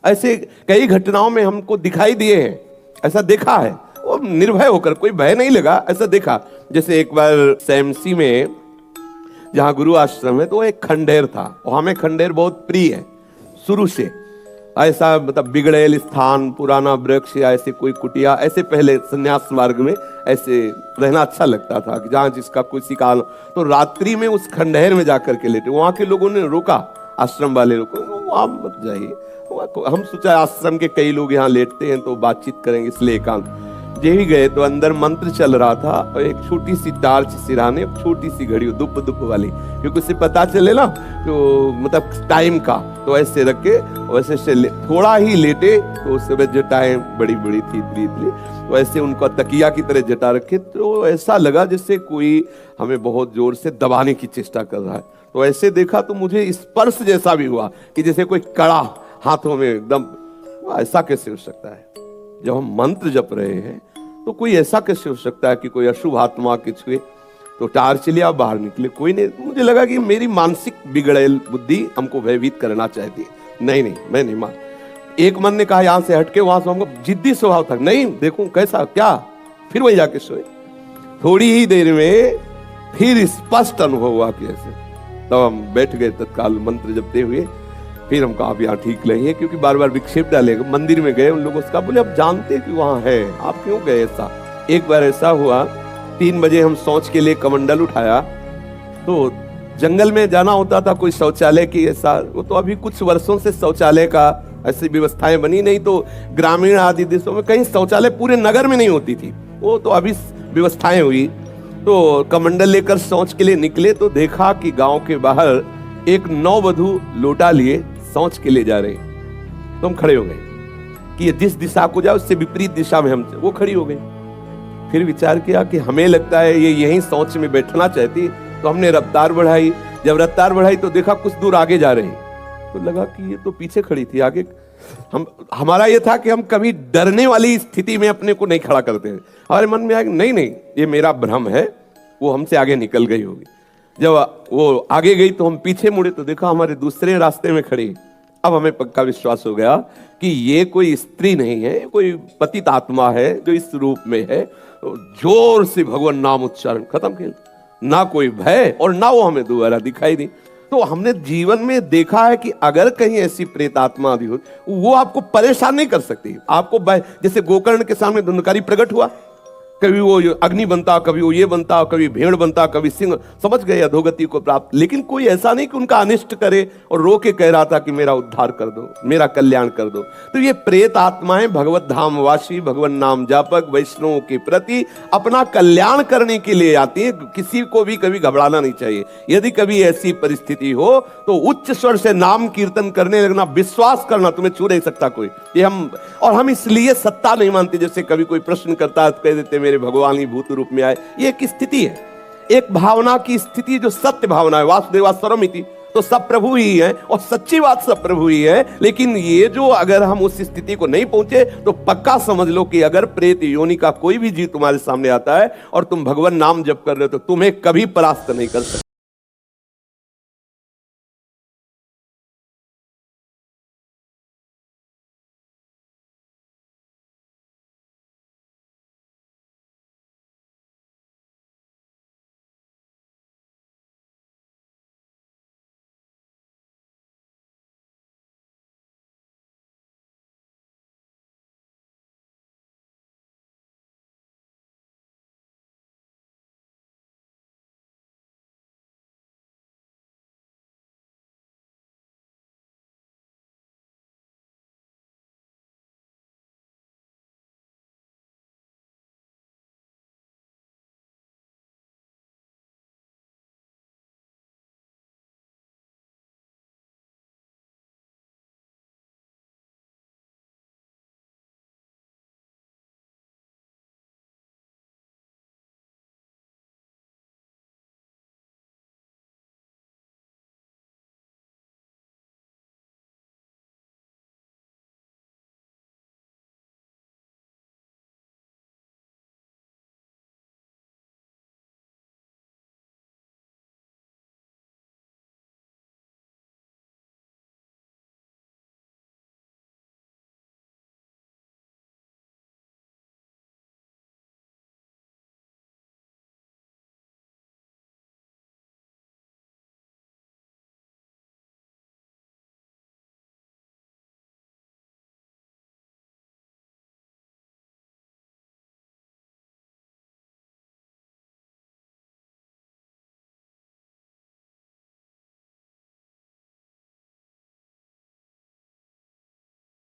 ऐसे कई घटनाओं में हमको दिखाई दिए हैं, ऐसा देखा है। वो निर्भय होकर, कोई भय नहीं लगा, ऐसा देखा। जैसे एक बार सैमसी में जहाँ गुरु आश्रम है, तो एक खंडेर था, और हमें खंडेर बहुत प्रिय है शुरू से। ऐसा मतलब बिगड़ेल स्थान, पुराना वृक्ष या ऐसे कोई कुटिया, ऐसे पहले संन्यास मार्ग में ऐसे रहना अच्छा लगता था कि जहाँ जिसका किसी का। तो रात्रि में उस खंडहर में जाकर के लेटे, वहाँ के लोगों ने रोका, आश्रम वाले लोग, वहाँ मत जाइए। हम सोचा आश्रम के कई लोग यहाँ लेटते हैं तो बातचीत करेंगे, इसलिए एकांत। यही गए तो अंदर मंत्र चल रहा था, और एक छोटी सी टार्च सिराने, छोटी सी घड़ी दुप दुप वाली, क्योंकि उससे पता चले ना तो मतलब टाइम का। तो ऐसे रख के वैसे से थोड़ा ही लेटे, तो उस समय जटाएं बड़ी बड़ी थी, वैसे उनका तकिया की तरह जटा रखे, तो ऐसा लगा जैसे कोई हमें बहुत जोर से दबाने की चेष्टा कर रहा है। तो ऐसे देखा तो मुझे स्पर्श जैसा भी हुआ कि जैसे कोई कड़ा हाथों में एकदम। ऐसा कैसे हो सकता है? जब हम मंत्र जप रहे हैं तो कोई ऐसा कैसे हो सकता है कि कोई अशुभ आत्मा के छुए? तो टार्च लिया, बाहर निकले, कोई नहीं। मुझे लगा कि मेरी मानसिक बिगड़ेल बुद्धि हमको भयभीत करना चाहती है। नहीं, मैं नहीं मान। एक मन ने कहा यहाँ से हटके, वहां से हमको जिद्दी स्वभाव था, नहीं देखूं कैसा क्या, फिर वही जाके सोए। थोड़ी ही देर में फिर स्पष्ट अनुभव हुआ कि ऐसे। तब हम बैठ गए तत्काल मंत्र जपते हुए। फिर हम कहा अब यहाँ ठीक नहीं है, क्योंकि बार बार विक्षेप डालेगा। मंदिर में गए, उन लोगों से कहा, बोले अब जानते कि वहाँ है, आप क्यों गए? ऐसा एक बार ऐसा हुआ, 3 बजे हम शौच के लिए कमंडल उठाया, तो जंगल में जाना होता था, कोई शौचालय की ऐसा, वो तो अभी कुछ वर्षों से शौचालय का ऐसी व्यवस्थाएं बनी नहीं। तो ग्रामीण आदि देशों में कहीं शौचालय पूरे नगर में नहीं होती थी, वो तो अभी व्यवस्थाएं हुई। तो कमंडल लेकर शौच के लिए निकले, तो देखा कि गांव के बाहर एक नववधु लोटा लिए शौच के लिए जा रहे। तो हम खड़े हो गए कि ये जिस दिशा को जाए उससे विपरीत दिशा में हम, वो खड़ी हो गई। फिर विचार किया कि हमें लगता है ये यहीं शौच में बैठना चाहती, तो हमने रफ्तार बढ़ाई। जब रफ्तार बढ़ाई तो देखा कुछ दूर आगे जा रही, तो लगा कि ये तो पीछे खड़ी थी, आगे। हमारा ये था कि हम कभी डरने वाली स्थिति में अपने को नहीं खड़ा करते हैं। हमारे मन में आया नहीं, ये मेरा भ्रम है, वो हमसे आगे निकल गई होगी। जब वो आगे गई तो हम पीछे मुड़े, तो देखा हमारे दूसरे रास्ते में खड़ी। अब हमें पक्का विश्वास हो गया कि ये कोई स्त्री नहीं है, कोई पतित आत्मा है जो इस रूप में है। तो जोर से भगवान नाम उच्चारण, खत्म खेल। ना कोई भय और ना वो हमें दोबारा दिखाई दी। तो हमने जीवन में देखा है कि अगर कहीं ऐसी प्रेत आत्मा भी हो, वो आपको परेशान नहीं कर सकती। आपको जैसे गोकर्ण के सामने धुंधकारी प्रकट हुआ, कभी वो अग्नि बनता, कभी वो ये बनता, कभी भेड़ बनता, कभी सिंह, समझ गए अधोगति को प्राप्त। लेकिन कोई ऐसा नहीं कि उनका अनिष्ट करे और रो के कह रहा था कि मेरा उद्धार कर दो, मेरा कल्याण कर दो। तो ये प्रेत आत्माएं भगवत धाम वासी, भगवान नाम जापक वैष्णव के प्रति अपना कल्याण करने के लिए आती है। किसी को भी कभी घबराना नहीं चाहिए। यदि कभी ऐसी परिस्थिति हो तो उच्च स्वर से नाम कीर्तन करने लगना, विश्वास करना, तुम्हें छू नहीं सकता कोई। ये हम इसलिए सत्ता नहीं मानते। जैसे कभी कोई प्रश्न करता है, कह देते मेरे भगवान ही भूत रूप में आए। ये एक स्थिति है, एक भावना की स्थिति जो सत्य भावना है। वासुदेवा सर्वमिति, तो सब प्रभु ही है, और सच्ची बात सब प्रभु ही है। लेकिन ये जो अगर हम उस स्थिति को नहीं पहुंचे, तो पक्का समझ लो कि अगर प्रेत योनि का कोई भी जीव तुम्हारे सामने आता है और तुम भगवान नाम जप कर रहे हो, तो तुम्हें कभी परास्त नहीं कर सकते।